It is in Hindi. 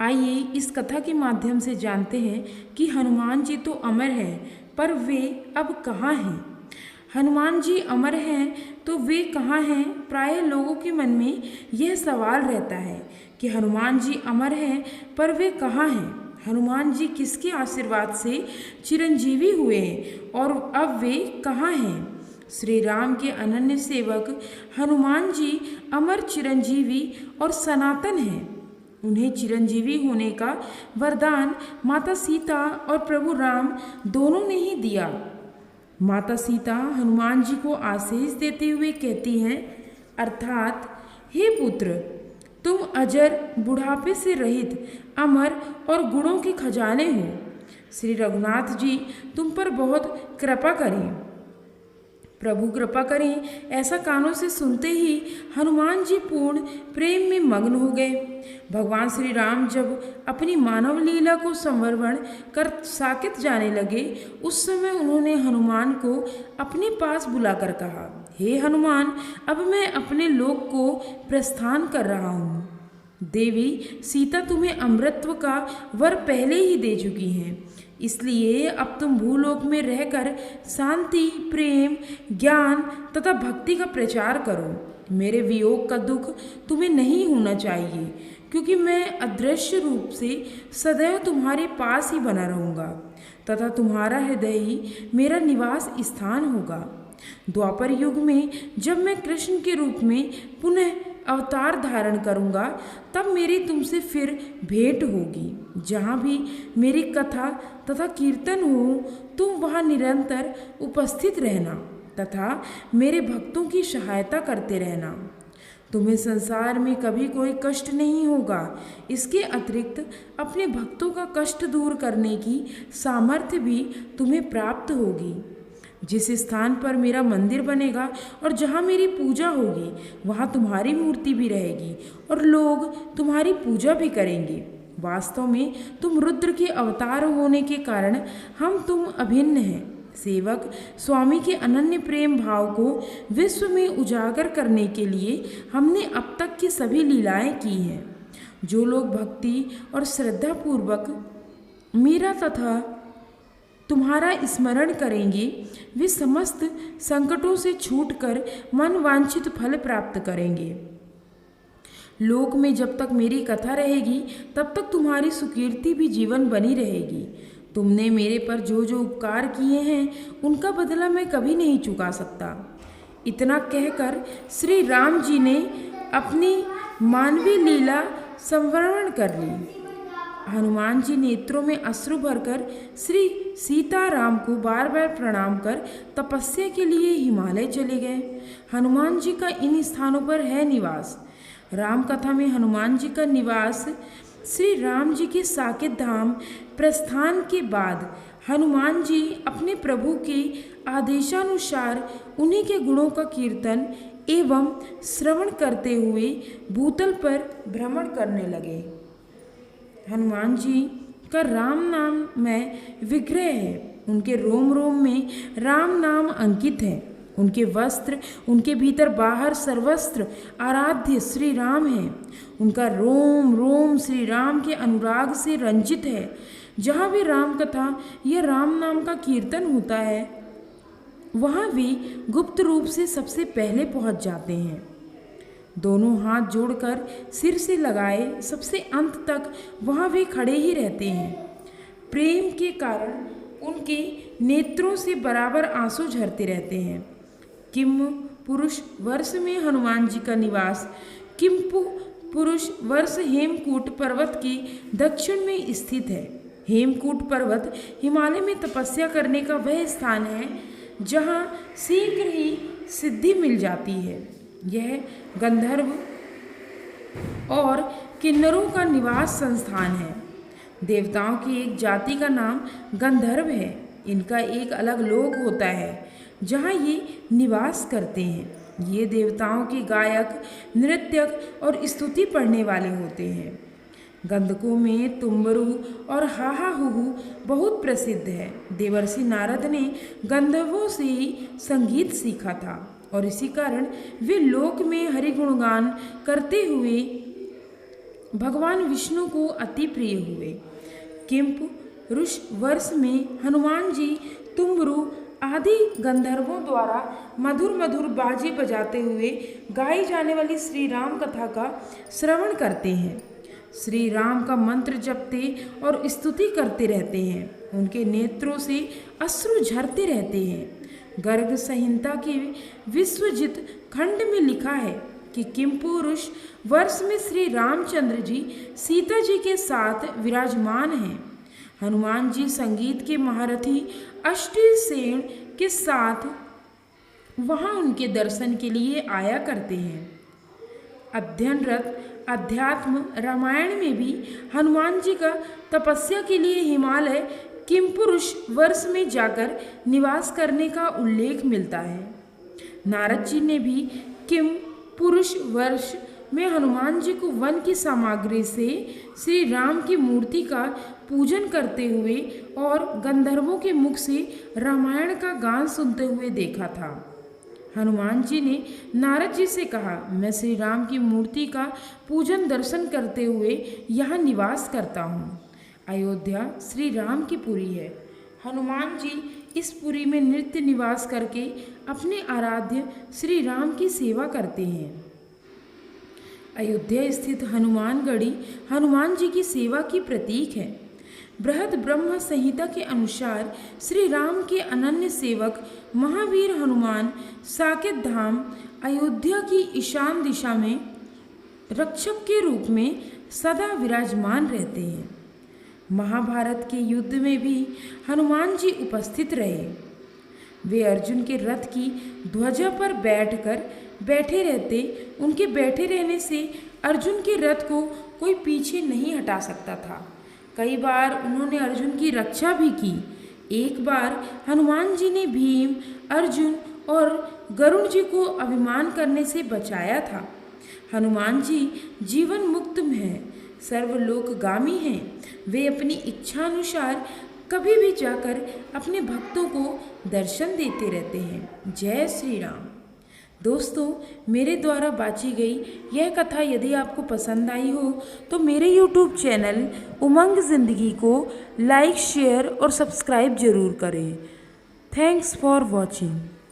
आइए इस कथा के माध्यम से जानते हैं कि हनुमान जी तो अमर हैं, पर वे अब कहाँ हैं। हनुमान जी अमर हैं तो वे कहाँ हैं। प्राय लोगों के मन में यह सवाल रहता है कि हनुमान जी अमर हैं पर वे कहाँ हैं। हनुमान जी किसके आशीर्वाद से चिरंजीवी हुए हैं और अब वे कहाँ हैं। श्री राम के अनन्य सेवक हनुमान जी अमर, चिरंजीवी और सनातन हैं। उन्हें चिरंजीवी होने का वरदान माता सीता और प्रभु राम दोनों ने ही दिया। माता सीता हनुमान जी को आशीष देते हुए कहती हैं, अर्थात हे पुत्र, तुम अजर, बुढ़ापे से रहित, अमर और गुणों के खजाने हो। श्री रघुनाथ जी तुम पर बहुत कृपा करें, प्रभु कृपा करें। ऐसा कानों से सुनते ही हनुमान जी पूर्ण प्रेम में मग्न हो गए। भगवान श्री राम जब अपनी मानव लीला को संवर्धन कर साकेत जाने लगे, उस समय उन्होंने हनुमान को अपने पास बुलाकर कहा, हे हनुमान, अब मैं अपने लोक को प्रस्थान कर रहा हूँ। देवी सीता तुम्हें अमृतत्व का वर पहले ही दे चुकी हैं, इसलिए अब तुम भूलोक में रहकर शांति, प्रेम, ज्ञान तथा भक्ति का प्रचार करो। मेरे वियोग का दुख तुम्हें नहीं होना चाहिए, क्योंकि मैं अदृश्य रूप से सदैव तुम्हारे पास ही बना रहूँगा तथा तुम्हारा हृदय ही मेरा निवास स्थान होगा। द्वापर युग में जब मैं कृष्ण के रूप में पुनः अवतार धारण करूँगा, तब मेरी तुमसे फिर भेंट होगी। जहाँ भी मेरी कथा तथा कीर्तन हो, तुम वहाँ निरंतर उपस्थित रहना तथा मेरे भक्तों की सहायता करते रहना। तुम्हें संसार में कभी कोई कष्ट नहीं होगा। इसके अतिरिक्त अपने भक्तों का कष्ट दूर करने की सामर्थ्य भी तुम्हें प्राप्त होगी। जिस स्थान पर मेरा मंदिर बनेगा और जहाँ मेरी पूजा होगी, वहाँ तुम्हारी मूर्ति भी रहेगी और लोग तुम्हारी पूजा भी करेंगे। वास्तव में तुम रुद्र के अवतार होने के कारण हम तुम अभिन्न हैं। सेवक स्वामी के अनन्य प्रेम भाव को विश्व में उजागर करने के लिए हमने अब तक की सभी लीलाएं की हैं। जो लोग भक्ति और श्रद्धा पूर्वक मेरा तथा तुम्हारा स्मरण करेंगे, वे समस्त संकटों से छूटकर मन वांछित फल प्राप्त करेंगे। लोक में जब तक मेरी कथा रहेगी, तब तक तुम्हारी सुकीर्ति भी जीवन बनी रहेगी। तुमने मेरे पर जो जो उपकार किए हैं, उनका बदला मैं कभी नहीं चुका सकता। इतना कहकर श्री राम जी ने अपनी मानवीय लीला संवरण कर ली। हनुमान जी नेत्रों में अश्रु भरकर श्री सीताराम को बार बार प्रणाम कर तपस्या के लिए हिमालय चले गए। हनुमान जी का इन स्थानों पर है निवास। राम कथा में हनुमान जी का निवास श्री राम जी के साकेत धाम प्रस्थान के बाद हनुमान जी अपने प्रभु के आदेशानुसार उन्हीं के गुणों का कीर्तन एवं श्रवण करते हुए भूतल पर भ्रमण करने लगे। हनुमान जी का राम नाम में विग्रह है। उनके रोम रोम में राम नाम अंकित है। उनके वस्त्र, उनके भीतर बाहर सर्वस्त्र आराध्य श्री राम है। उनका रोम रोम श्री राम के अनुराग से रंजित है। जहाँ भी राम कथा या राम नाम का कीर्तन होता है, वहाँ वे गुप्त रूप से सबसे पहले पहुँच जाते हैं। दोनों हाथ जोड़कर सिर से लगाए सबसे अंत तक वहाँ वे खड़े ही रहते हैं। प्रेम के कारण उनके नेत्रों से बराबर आंसू झरते रहते हैं। किम पुरुष वर्ष में हनुमान जी का निवास किम्पु पुरुष वर्ष हेमकूट पर्वत के दक्षिण में स्थित है। हेमकूट पर्वत हिमालय में तपस्या करने का वह स्थान है जहाँ शीघ्र ही सिद्धि मिल जाती है। यह गंधर्व और किन्नरों का निवास संस्थान है। देवताओं की एक जाति का नाम गंधर्व है। इनका एक अलग लोक होता है जहाँ ये निवास करते हैं। ये देवताओं के गायक, नृत्यक और स्तुति पढ़ने वाले होते हैं। गंधकों में तुम्बरु और हाहा हुहु बहुत प्रसिद्ध है। देवर्षि नारद ने गंधर्वों से ही संगीत सीखा था और इसी कारण वे लोक में हरि गुणगान करते हुए भगवान विष्णु को अति प्रिय हुए। किंप रुष वर्ष में हनुमान जी तुम्बरु आदि गंधर्वों द्वारा मधुर मधुर बाजे बजाते हुए गाई जाने वाली श्री राम कथा का श्रवण करते हैं। श्री राम का मंत्र जपते और स्तुति करते रहते हैं। उनके नेत्रों से अश्रु झरते रहते हैं। गर्ग संहिता के विश्वजित खंड में लिखा है कि किंपुरुष वर्ष में श्री रामचंद्र जी सीता जी के साथ विराजमान हैं। हनुमान जी संगीत के महारथी अष्टसेन के साथ वहाँ उनके दर्शन के लिए आया करते हैं। अध्ययनरत अध्यात्म रामायण में भी हनुमान जी का तपस्या के लिए हिमालय किंपुरुष वर्ष में जाकर निवास करने का उल्लेख मिलता है। नारद जी ने भी किंपुरुष वर्ष में हनुमान जी को वन की सामग्री से श्री राम की मूर्ति का पूजन करते हुए और गंधर्वों के मुख से रामायण का गान सुनते हुए देखा था। हनुमान जी ने नारद जी से कहा, मैं श्री राम की मूर्ति का पूजन दर्शन करते हुए यहाँ निवास करता हूँ। अयोध्या श्री राम की पुरी है। हनुमान जी इस पुरी में नित्य निवास करके अपने आराध्य श्री राम की सेवा करते हैं। अयोध्या स्थित हनुमानगढ़ी हनुमान जी की सेवा की प्रतीक है। बृहद ब्रह्म संहिता के अनुसार श्री राम के अनन्य सेवक महावीर हनुमान साकेत धाम अयोध्या की ईशान दिशा में रक्षक के रूप में सदा विराजमान रहते हैं। महाभारत के युद्ध में भी हनुमान जी उपस्थित रहे। वे अर्जुन के रथ की ध्वजा पर बैठे रहते। उनके बैठे रहने से अर्जुन के रथ को कोई पीछे नहीं हटा सकता था। कई बार उन्होंने अर्जुन की रक्षा भी की। एक बार हनुमान जी ने भीम, अर्जुन और गरुड़ जी को अभिमान करने से बचाया था। हनुमान जी जीवन मुक्त हैं, सर्वलोकगामी हैं। वे अपनी इच्छानुसार कभी भी जाकर अपने भक्तों को दर्शन देते रहते हैं। जय श्री राम। दोस्तों, मेरे द्वारा बाची गई यह कथा यदि आपको पसंद आई हो तो मेरे YouTube चैनल उमंग ज़िंदगी को लाइक, शेयर और सब्सक्राइब जरूर करें। Thanks for watching.